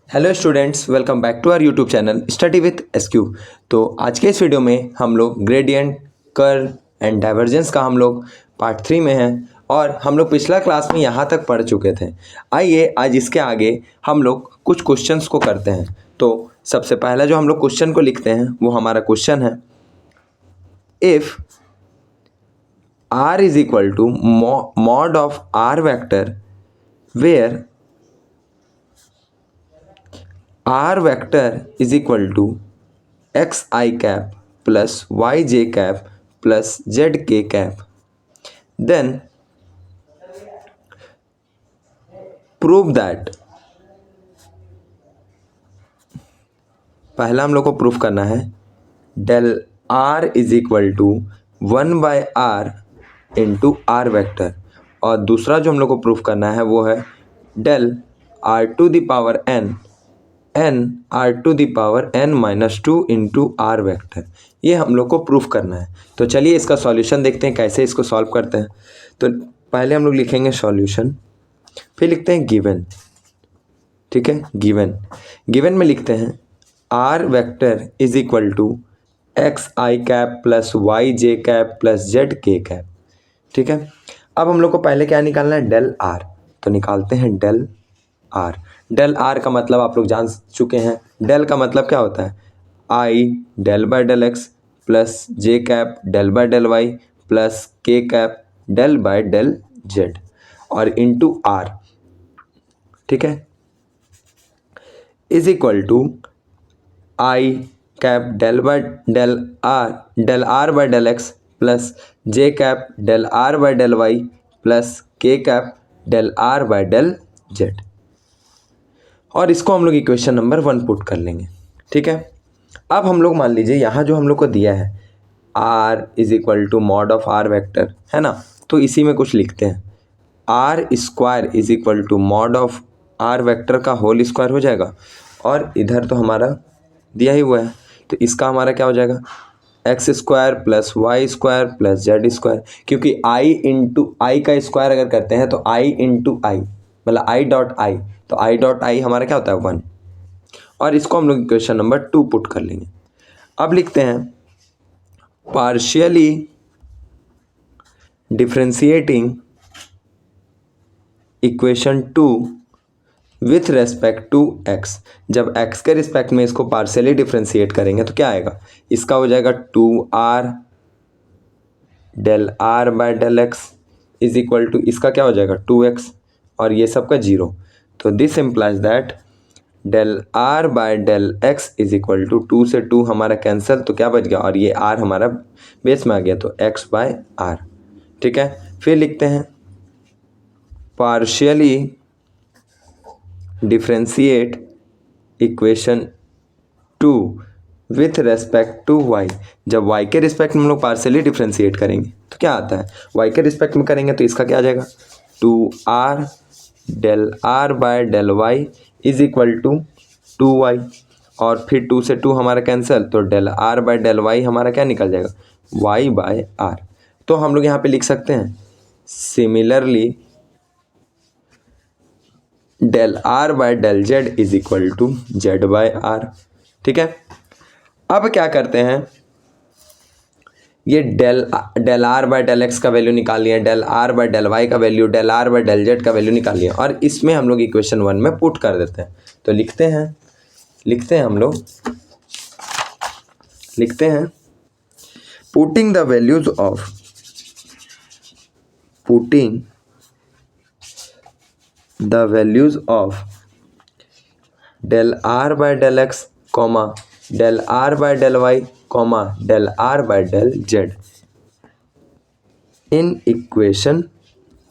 Hello students, welcome back to our YouTube channel study with SQ. तो आज के इस वीडियो में हम लोग ग्रेडियंट, कर्व एंड डाइवर्जेंस का हम लोग पार्ट 3 में हैं और हम लोग पिछला क्लास में यहाँ तक पढ़ चुके थे। आइए आज इसके आगे हम लोग कुछ क्वेश्चंस को करते हैं। तो सबसे पहला जो हम लोग क्वेश्चन को लिखते हैं वो हमारा क्वेश्चन है, if r is equal to mod of r vector where r vector is equal to xi cap plus yj cap plus zk cap, then prove that। पहला हम लोग को प्रूफ करना है del r is equal to 1/r into r vector, और दूसरा जो हम लोग को प्रूफ करना है वो है del r to the power n r to the power n minus 2 into r vector. ये हम लोग को प्रूफ करना है। तो चलिए इसका सॉल्यूशन देखते हैं कैसे इसको सॉल्व करते हैं। तो पहले हम लोग लिखेंगे सॉल्यूशन, फिर लिखते हैं गिवन। ठीक है, गिवन में लिखते हैं r vector is equal to x i cap plus y j cap plus z k cap. ठीक है, अब हम लोग को पहले क्या निकालना है, डेल आर। तो निकालते हैं डेल आर। डेल आर का मतलब आप लोग जान चुके हैं। डेल का मतलब क्या होता है, i del by del x plus J cap del by del Y plus के cap del by del Z और इंटू आर। ठीक है, is equal to I cap del r by del x plus J cap del r by del Y plus के cap del r by del Z, और इसको हम लोग equation number 1 put कर लेंगे। ठीक है, अब हम लोग मान लीजिए यहाँ जो हम लोग को दिया है r is equal to mod of r vector, है ना, तो इसी में कुछ लिखते हैं। r square is equal to mod of r vector का होल स्क्वायर हो जाएगा, और इधर तो हमारा दिया ही हुआ है तो इसका हमारा क्या हो जाएगा, x square plus y square plus z square, क्योंकि i इंटू आई का स्क्वायर अगर करते हैं तो i इंटू आई मतलब i डॉट आई, तो i डॉट आई हमारा क्या होता है 1, और इसको हम लोग इक्वेशन नंबर 2 पुट कर लेंगे। अब लिखते हैं partially differentiating equation 2 with respect to x। जब x के रिस्पेक्ट में इसको पार्शियली डिफरेंशिएट करेंगे तो क्या आएगा, इसका हो जाएगा 2r del r by del x is equal to इसका क्या हो जाएगा 2x और ये सब का 0। तो this implies that del r by del x is equal to 2 से 2 हमारा कैंसिल, तो क्या बच गया, और ये r हमारा बेस में आ गया तो x बाय r। ठीक है, फिर लिखते हैं partially differentiate equation 2 with respect to y। जब y के रिस्पेक्ट में हम लोग पार्शियली डिफरेंशिएट करेंगे तो क्या आता है, y के रिस्पेक्ट में करेंगे तो इसका क्या आ जाएगा 2r del r by del y is equal to 2y, और फिर 2 से 2 हमारा कैंसिल, तो del r by del y हमारा क्या निकल जाएगा y बाय r। तो हम लोग यहाँ पे लिख सकते हैं similarly del r by del z is equal to z by r। ठीक है, अब क्या करते हैं, ये del r by del x का वैल्यू निकाल लिया, del r by del y का value, del r by del z का वैल्यू निकाल लिया, और इसमें हम लोग इक्वेशन 1 में पुट कर देते हैं। तो लिखते हैं हम लोग putting the values of del r by del x comma del r by del y comma del r by del z in equation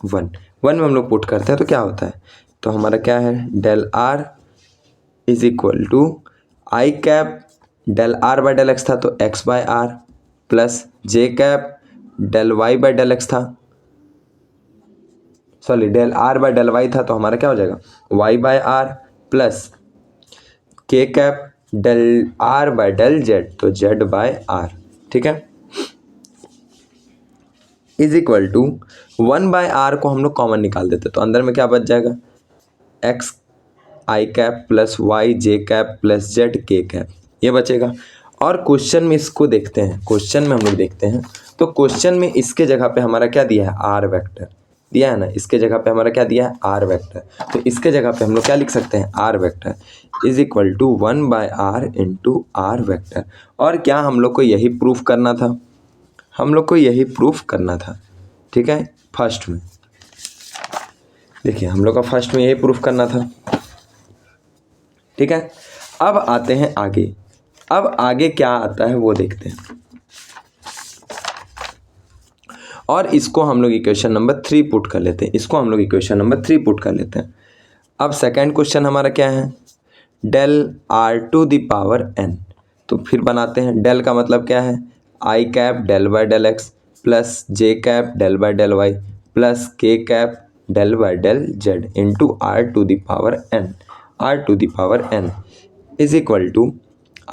1 में हम लोग पुट करते हैं तो क्या होता है, तो हमारा क्या है del r is equal to I cap del r by del x था तो x by r plus J cap del y by del x था, sorry del r by del y था तो हमारा क्या हो जाएगा वाई बाय आर प्लस के cap del r by del z तो जेड बाय आर। ठीक है, इज इक्वल टू 1/r को हम लोग कॉमन निकाल देते तो अंदर में क्या बच जाएगा, x i cap plus y j cap plus z k cap, ये बचेगा। और क्वेश्चन में इसको देखते हैं, क्वेश्चन में हम लोग देखते हैं तो क्वेश्चन में इसके जगह पे हमारा क्या दिया है, आर वेक्टर दिया है ना, इसके जगह पे हमारा क्या दिया है, आर वेक्टर। तो इसके जगह पे हम लोग क्या लिख सकते हैं, r vector is equal to 1/r into r vector. और क्या हम लोग को यही प्रूफ करना था, हम लोग को यही प्रूफ करना था, ठीक है। फर्स्ट में देखिए हम लोग का फर्स्ट में यही प्रूफ करना था, ठीक है। अब आते हैं आगे, अब आगे क्या आता है वो देखते हैं। और इसको हम लोग इक्वेशन नंबर 3 पुट कर लेते हैं, इसको हम लोग इक्वेशन नंबर 3 पुट कर लेते हैं। अब सेकंड क्वेश्चन हमारा क्या है, del r to the power n. तो फिर बनाते हैं, डेल का मतलब क्या है, i cap del by del x plus J cap del by del Y plus के cap del by del z into r to the power n, r to the power n is equal to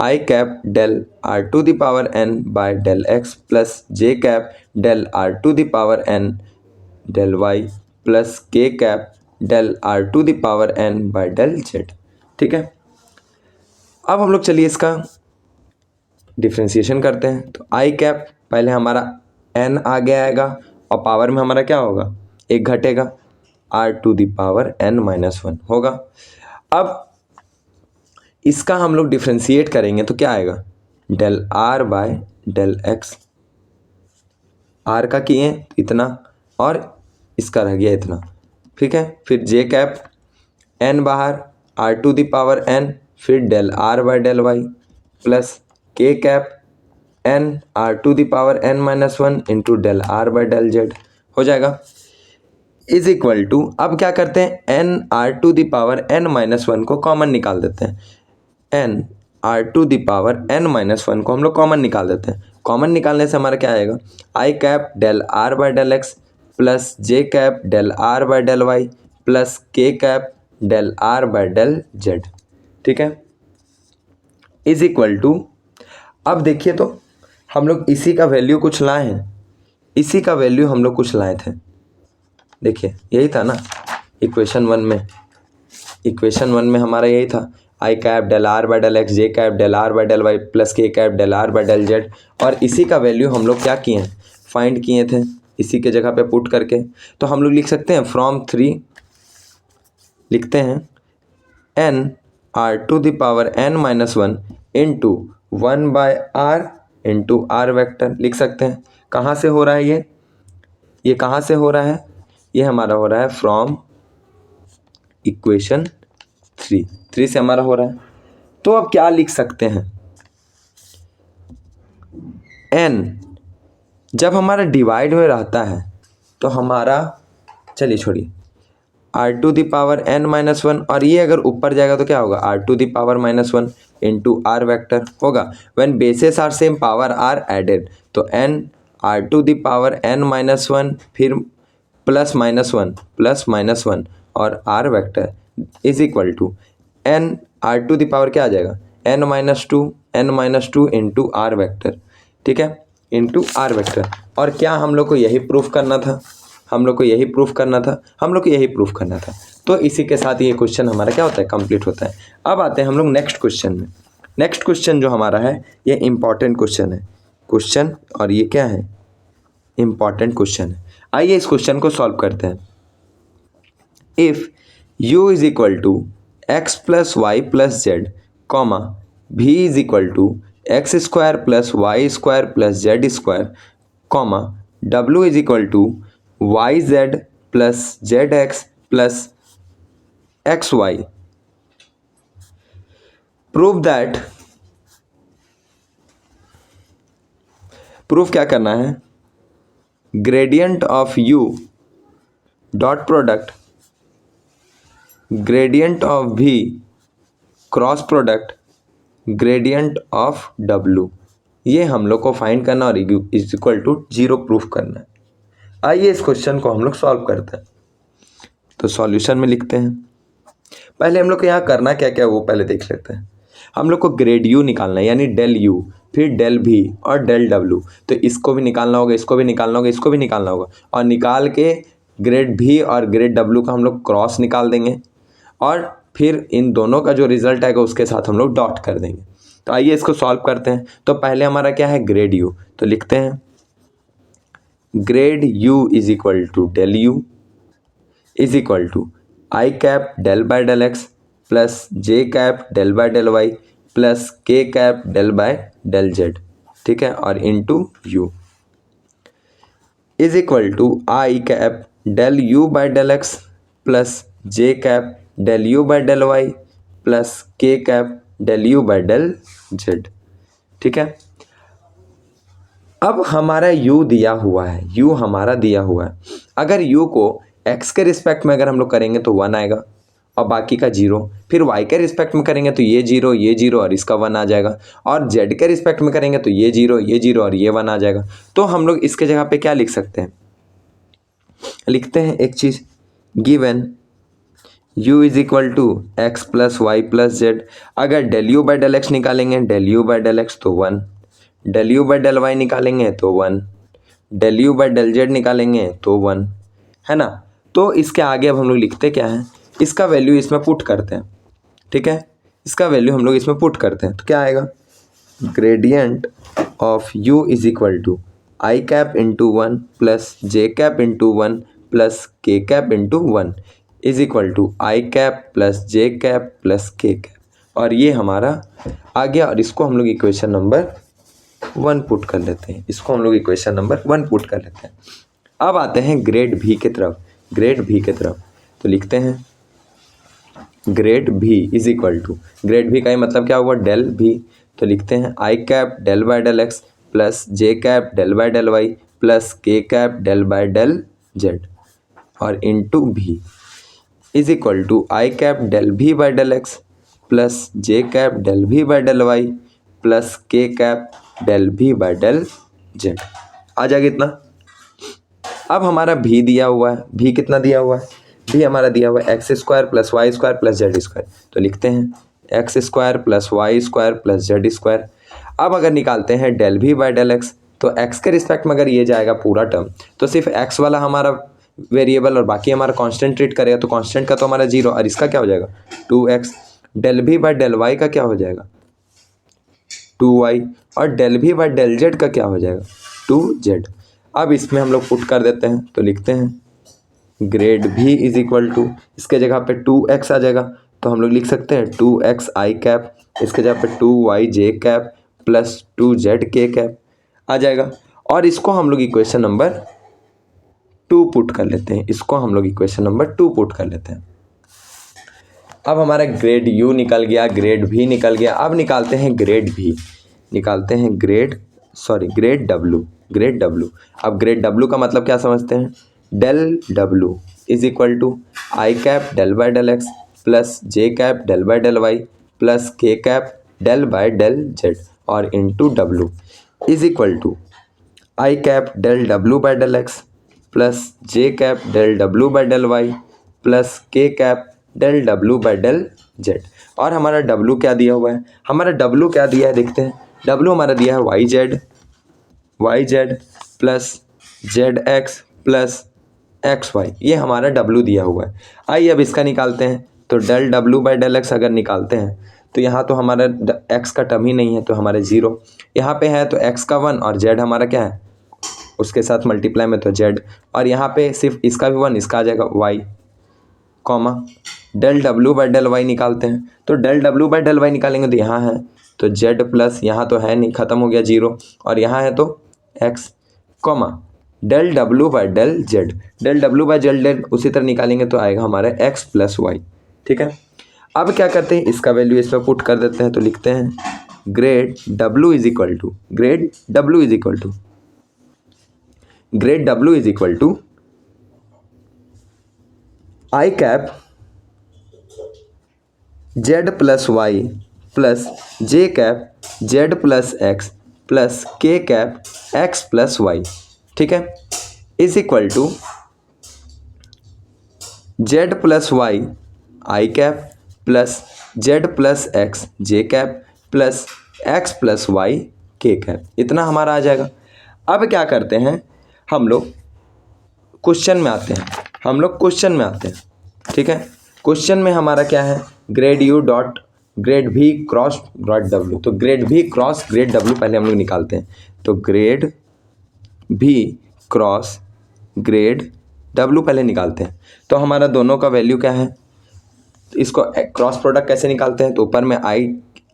I cap del r to the power n by del x plus J cap del r to the power n del Y plus के cap del r to the power n by del z, ठीक है। अब हम लोग चलिए इसका differentiation करते हैं। तो आई कैप पहले हमारा एन आगे आएगा और पावर में हमारा क्या होगा, एक घटेगा, r to the power n minus 1 होगा। अब इसका हम लोग डिफ्रेंशिएट करेंगे तो क्या आएगा, del r by del x, r का किए इतना और इसका रह गया इतना, ठीक है। फिर जे कैप एन बाहर, r to the power n, फिर del r by del Y plus के cap n r to the power n minus 1 into del r by del z हो जाएगा, इज इक्वल टू, अब क्या करते हैं, n r to the power n minus 1 को common निकाल देते हैं, n r to the power n minus 1 को हम लोग कॉमन निकाल देते हैं। कॉमन निकालने से हमारा क्या आएगा, i cap del r by del x plus J cap del r by del Y plus के cap del r by del z, ठीक है, इज इक्वल टू, अब देखिए तो हम लोग इसी का वैल्यू कुछ लाए हैं, इसी का वैल्यू हम लोग कुछ लाए थे, देखिए यही था ना इक्वेशन 1 में, इक्वेशन 1 में हमारा यही था, i cap del r by del x j cap del r by del Y plus के cap del r by del Z. और इसी का वैल्यू हम लोग क्या किए हैं, फाइंड किए थे, इसी के जगह पे पुट करके। तो हम लोग लिख सकते हैं फ्रॉम 3 लिखते हैं n r to the power n minus 1 into 1/r into r vector लिख सकते हैं। कहाँ से हो रहा है ये कहाँ से हो रहा है, ये हमारा हो रहा है फ्रॉम इक्वेशन 3 से हमारा हो रहा है। तो अब क्या लिख सकते हैं, n जब हमारा डिवाइड में रहता है तो हमारा, चलिए छोड़िए, r to the power n minus 1, और ये अगर ऊपर जाएगा तो क्या होगा, r to the power minus 1 into r vector होगा। When bases are same power are added, तो n r to the power n minus 1 फिर प्लस माइनस 1 और r vector is equal to n r to the power क्या आ जाएगा, n minus 2 into r vector, ठीक है, into r vector. और क्या हम लोग को यही प्रूफ करना था, हम लोग को यही प्रूफ करना था, हम लोग को यही प्रूफ करना था। तो इसी के साथ ये क्वेश्चन हमारा क्या होता है, कंप्लीट होता है। अब आते हैं हम लोग नेक्स्ट क्वेश्चन में। नेक्स्ट क्वेश्चन जो हमारा है ये इंपॉर्टेंट क्वेश्चन है, क्वेश्चन, और ये क्या है, इंपॉर्टेंट क्वेश्चन है। आइए इस क्वेश्चन को सॉल्व करते हैं। If u is equal to x plus y plus z comma v is equal to x square plus y square plus z square comma w is equal to y z plus z x plus x y, prove that, proof क्या करना है, gradient of u dot product gradient of v cross product gradient of w, ये हम लोग को find करना और is equal to 0 proof करना है। आइए इस क्वेश्चन को हम लोग सॉल्व करते हैं। तो सॉल्यूशन में लिखते हैं, पहले हम लोग को यहाँ करना क्या क्या वो पहले देख लेते हैं। हम लोग को ग्रेड u निकालना है, यानी डेल u, फिर डेल v और डेल w। तो इसको भी निकालना होगा, इसको भी निकालना होगा, इसको भी निकालना होगा, और निकाल के ग्रेड v और ग्रेड w का हम लोग क्रॉस निकाल देंगे और फिर इन दोनों का जो रिजल्ट आएगा उसके साथ हम लोग डॉट कर देंगे। तो आइए इसको सॉल्व करते हैं। तो पहले हमारा क्या है, ग्रेड यू, तो लिखते हैं grad u is equal to del u is equal to I cap del by del x plus J cap del by del Y plus के cap del by del z, ठीक है, और into u is equal to I cap del u by del x plus J cap del u by del Y plus के cap del u by del z, ठीक है। अब हमारा u दिया हुआ है, u हमारा दिया हुआ है। अगर u को x के रिस्पेक्ट में अगर हम लोग करेंगे तो 1 आएगा और बाकी का 0, फिर y के रिस्पेक्ट में करेंगे तो ये 0 और इसका 1 आ जाएगा, और z के रिस्पेक्ट में करेंगे तो ये 0 और ये 1 आ जाएगा। तो हम लोग इसके जगह पे क्या लिख सकते हैं, लिखते हैं एक चीज़, given u is equal to x plus y plus z. अगर del u by del x निकालेंगे, del u by del x तो 1, del u by del y निकालेंगे तो 1, del u by del z निकालेंगे तो 1, है ना। तो इसके आगे अब हम लोग लिखते क्या है, इसका वैल्यू इसमें पुट करते हैं, ठीक है, इसका वैल्यू हम लोग इसमें पुट करते हैं। तो क्या आएगा, gradient of u is equal to I cap into 1 plus J cap into 1 plus के cap into 1 is equal to I cap plus J cap plus के कैप, और ये हमारा आ गया। और इसको हम लोग इक्वेशन नंबर 1 पुट कर लेते हैं, इसको हम लोग इक्वेशन नंबर 1 पुट कर लेते हैं। अब आते हैं ग्रेड भी की तरफ, ग्रेड भी की तरफ। तो लिखते हैं ग्रेड भी इज इक्वल टू, ग्रेड भी का ही मतलब क्या हुआ, डेल भी। तो लिखते हैं i cap del by del x plus J cap del by del Y plus के cap del by del Z, और into v is equal to I cap del भी by del x plus J cap del भी by del Y plus के cap del भी by del z. आ जाएगा इतना। अब हमारा भी दिया हुआ है, भी कितना दिया हुआ है, भी हमारा दिया हुआ है x square plus y square plus z square. तो लिखते हैं x square plus y square plus z square. अब अगर निकालते हैं डेल भी बाय डेल एक्स, तो एक्स के रिस्पेक्ट में अगर ये जाएगा पूरा टर्म, तो सिर्फ एक्स वाला हमारा वेरिएबल और बाकी हमारा कांस्टेंट ट्रीट करेगा, तो कांस्टेंट का तो हमारा 0, और इसका क्या हो जाएगा 2x। डेल भी बाय डेल वाई का क्या हो जाएगा 2y, और डेल भी बाय डेल जेड का क्या हो जाएगा 2z। अब इसमें हम लोग पुट कर देते हैं। तो लिखते हैं ग्रेड भी इज इक्वल टू, इसके जगह पे 2x आ जाएगा, तो हम लोग लिख सकते हैं 2x आई कैप, इसके जगह पे 2y जे कैप प्लस 2z के कैप आ जाएगा। और इसको हम लोग इक्वेशन नंबर 2 पुट कर लेते हैं, इसको हम लोग इक्वेशन नंबर 2 पुट कर लेते हैं। अब हमारा ग्रेड यू निकल गया, ग्रेड भी निकल गया। अब निकालते हैं ग्रेड भी, निकालते हैं ग्रेड डब्लू, ग्रेड डब्लू। अब ग्रेड डब्लू का मतलब क्या समझते हैं, del W is equal to I cap del by del x plus J cap del by del Y plus के cap del by del Z, और into W is equal to I cap del W by del x plus J cap del W by del Y plus के cap del W by del Z. और हमारा W क्या दिया हुआ है, हमारा W क्या दिया है देखते हैं। डब्लू हमारा दिया है y z plus z x plus x y, ये हमारा डब्लू दिया हुआ है। आइए अब इसका निकालते हैं। तो del W by del x अगर निकालते हैं तो यहाँ तो हमारा एक्स का टर्म ही नहीं है, तो हमारे 0 यहाँ पे है, तो एक्स का 1 और जेड हमारा क्या है उसके साथ मल्टीप्लाई में तो जेड, और यहाँ पे सिर्फ इसका भी 1, इसका आ जाएगा y comma del W by del y निकालते हैं। तो del W by del y निकालेंगे तो यहाँ है तो जेड प्लस, यहाँ तो है नहीं, ख़त्म हो गया 0, और यहाँ है तो x comma del W by del z, del W by z उसी तरह निकालेंगे तो आएगा हमारा एक्स प्लस वाई, ठीक है। अब क्या करते हैं, इसका वैल्यू इसमें पुट कर देते हैं। तो लिखते हैं grad W is equal to, grade W is equal to, grade W is equal to I cap Z plus y plus J cap Z plus x plus के कैप एक्स प्लस वाई, ठीक है, is equal to Z plus Y I cap plus Z plus x j cap plus x plus Y के cap, इतना हमारा आ जाएगा। अब क्या करते हैं, हम लोग क्वेश्चन में आते हैं, ठीक है। क्वेश्चन में हमारा क्या है, ग्रेड यू डॉट ग्रेड भी क्रॉस ग्रेड डब्ल्यू। तो ग्रेड भी क्रॉस ग्रेड डब्ल्यू पहले हम लोग निकालते हैं। तो ग्रेड भी क्रॉस ग्रेड डब्ल्यू पहले निकालते हैं। तो हमारा दोनों का वैल्यू क्या है, इसको क्रॉस प्रोडक्ट कैसे निकालते हैं, तो ऊपर में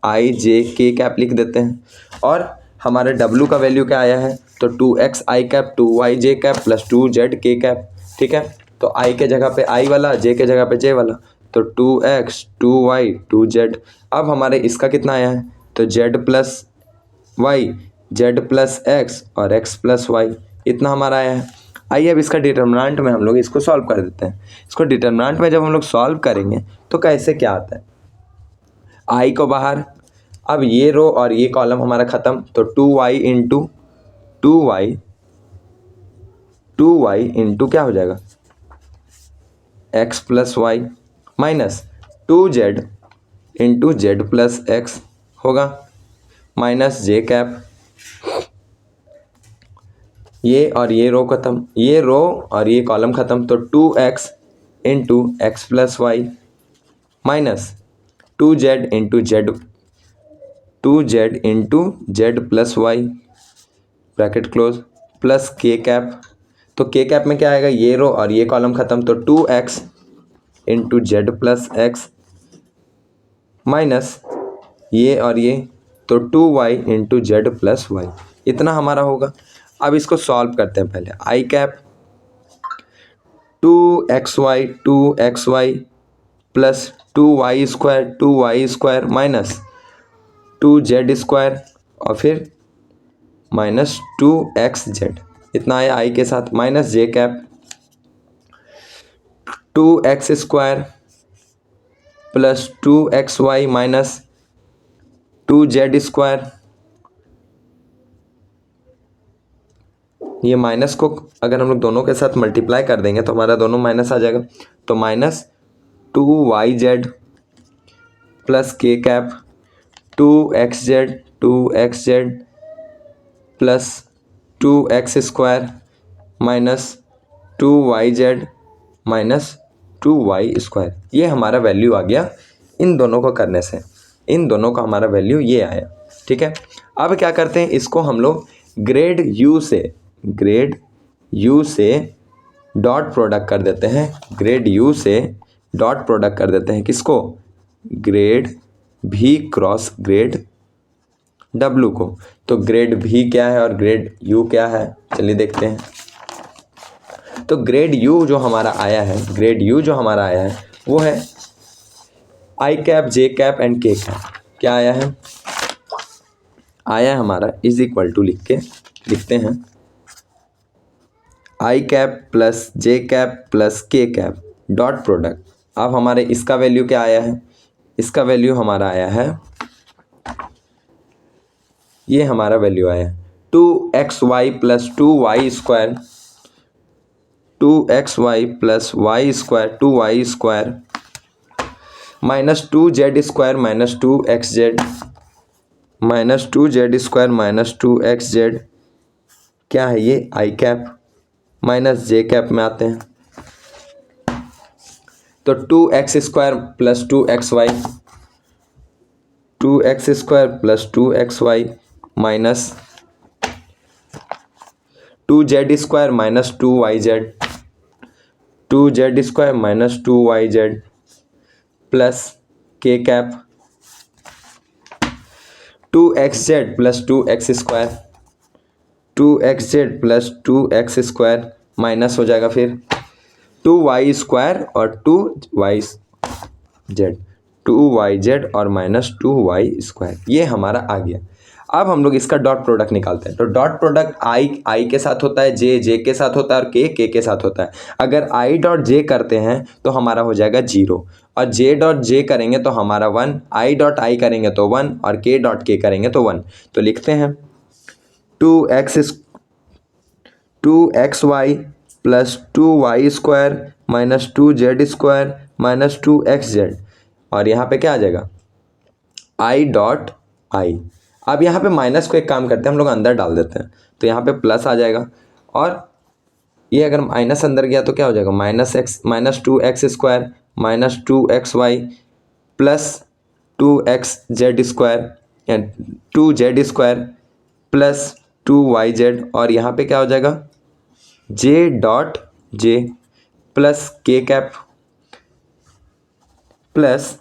आई जे के कैप लिख देते हैं और हमारे डब्ल्यू का वैल्यू क्या आया है, तो 2x आई कैप 2y जे कैप प्लस 2z के कैप। ठीक है, तो आई के जगह पे आई वाला, जे के जगह पे जे वाला, तो 2x 2y 2z। अब हमारे इसका कितना आया है, तो z plus y z plus x और एक्स प्लस वाई, इतना हमारा आया है। आइए अब इसका डिटर्मिनेंट में हम लोग इसको सॉल्व कर देते हैं। इसको डिटर्मिनेंट में जब हम लोग सॉल्व करेंगे तो कैसे क्या आता है, आई को बाहर, अब ये रो और ये कॉलम हमारा ख़त्म, तो 2y इंटू 2y इंटू क्या हो जाएगा, x plus y minus 2z into z plus x होगा माइनस जे कैप, ये और ये रो ख़त्म, ये रो और ये कॉलम ख़त्म, तो 2x into x plus y minus 2z into z plus y bracket close plus के कैप। तो के कैप में क्या आएगा, ये रो और ये कॉलम ख़त्म, तो 2x into z plus x minus ये और ये, तो 2y into z plus y, इतना हमारा होगा। अब इसको सॉल्व करते हैं। पहले i cap 2xy plus 2y square minus 2z square और फिर माइनस 2xz, इतना आया आई के साथ, minus j cap 2x square plus 2xy minus 2z square, ये माइनस को अगर हम लोग दोनों के साथ मल्टीप्लाई कर देंगे तो हमारा दोनों माइनस आ जाएगा, तो माइनस 2yz प्लस के cap 2xz plus 2x square minus 2yz minus 2y square, ये हमारा वैल्यू आ गया। इन दोनों को करने से इन दोनों का हमारा वैल्यू ये आया। ठीक है, अब क्या करते हैं, इसको हम लोग ग्रेड यू से डॉट प्रोडक्ट कर देते हैं। ग्रेड यू से डॉट प्रोडक्ट कर देते हैं किसको, ग्रेड भी क्रॉस ग्रेड डब्लू को। तो ग्रेड भी क्या है और ग्रेड यू क्या है, चलिए देखते हैं। तो ग्रेड यू जो हमारा आया है, वो है i cap J cap and के कैप। क्या आया है, हमारा इज इक्वल टू लिखते हैं i cap plus J cap plus के कैप डॉट प्रोडक्ट। अब हमारे इसका वैल्यू क्या आया है, इसका वैल्यू हमारा आया है, ये हमारा वैल्यू आया है 2xy plus 2y square 2xy plus y square 2y square minus 2z square minus 2xz minus 2z square minus 2xz, क्या है ये i cap minus j cap में आते हैं, तो 2x square plus 2xy 2x square plus 2xy minus 2z square minus 2yz 2z square minus 2yz plus के cap 2xz plus 2x square 2xz plus 2x square minus हो जाएगा फिर 2y square और 2yz और minus 2y square, ये हमारा आ गया। अब हम लोग इसका डॉट प्रोडक्ट निकालते हैं। तो डॉट प्रोडक्ट आई के साथ होता है, जे के साथ होता है और के के साथ होता है। अगर आई डॉट जे करते हैं तो हमारा हो जाएगा 0 और जे डॉट जे करेंगे तो हमारा 1, आई डॉट आई करेंगे तो 1 और के डॉट के करेंगे तो 1। तो लिखते हैं 2xy plus 2y square minus 2z square minus 2xz और यहाँ पे क्या आ जाएगा आई डॉट आई। अब यहाँ पे माइनस को एक काम करते हैं, हम लोग अंदर डाल देते हैं, तो यहाँ पे प्लस आ जाएगा और ये अगर माइनस अंदर गया तो क्या हो जाएगा minus 2x square minus 2xy plus 2xz² 2z² plus 2yz, और यहाँ पे क्या हो जाएगा j plus k cap plus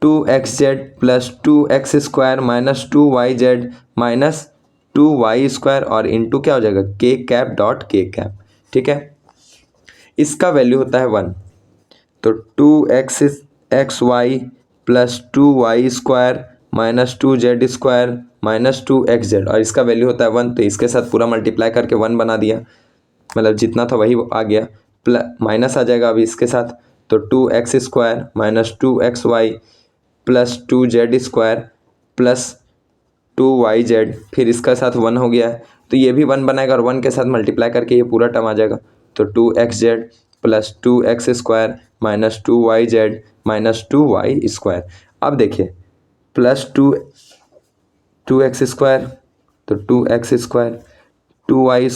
2xz plus 2x² minus 2yz minus 2y² और इंटू क्या हो जाएगा k cap dot k cap. ठीक है, इसका वैल्यू होता है 1, तो 2xy plus 2y² minus 2z² minus 2xz, और इसका वैल्यू होता है 1, तो इसके साथ पूरा मल्टीप्लाई करके 1 बना दिया, मतलब जितना था वही आ गया, प्लस माइनस आ जाएगा अभी इसके साथ, तो 2x² minus 2xy plus 2z² plus 2yz, फिर इसका साथ 1 हो गया है, तो ये भी 1 बनाएगा और 1 के साथ मल्टीप्लाई करके ये पूरा टर्म आ जाएगा, तो 2xz plus 2x² minus 2yz minus 2y²। अब देखिए प्लस 2x², तो 2x², 2y²,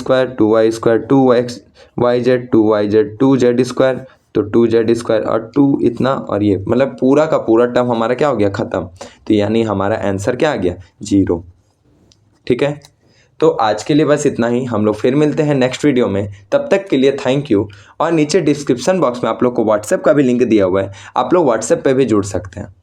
2yz 2z², तो 2z² और 2 इतना, और ये मतलब पूरा का पूरा टर्म हमारा क्या हो गया ख़त्म, तो यानी हमारा आंसर क्या आ गया 0। ठीक है, तो आज के लिए बस इतना ही, हम लोग फिर मिलते हैं नेक्स्ट वीडियो में, तब तक के लिए थैंक यू। और नीचे डिस्क्रिप्शन बॉक्स में आप लोग को व्हाट्सएप का भी लिंक दिया हुआ है, आप लोग व्हाट्सएप पे भी जुड़ सकते हैं।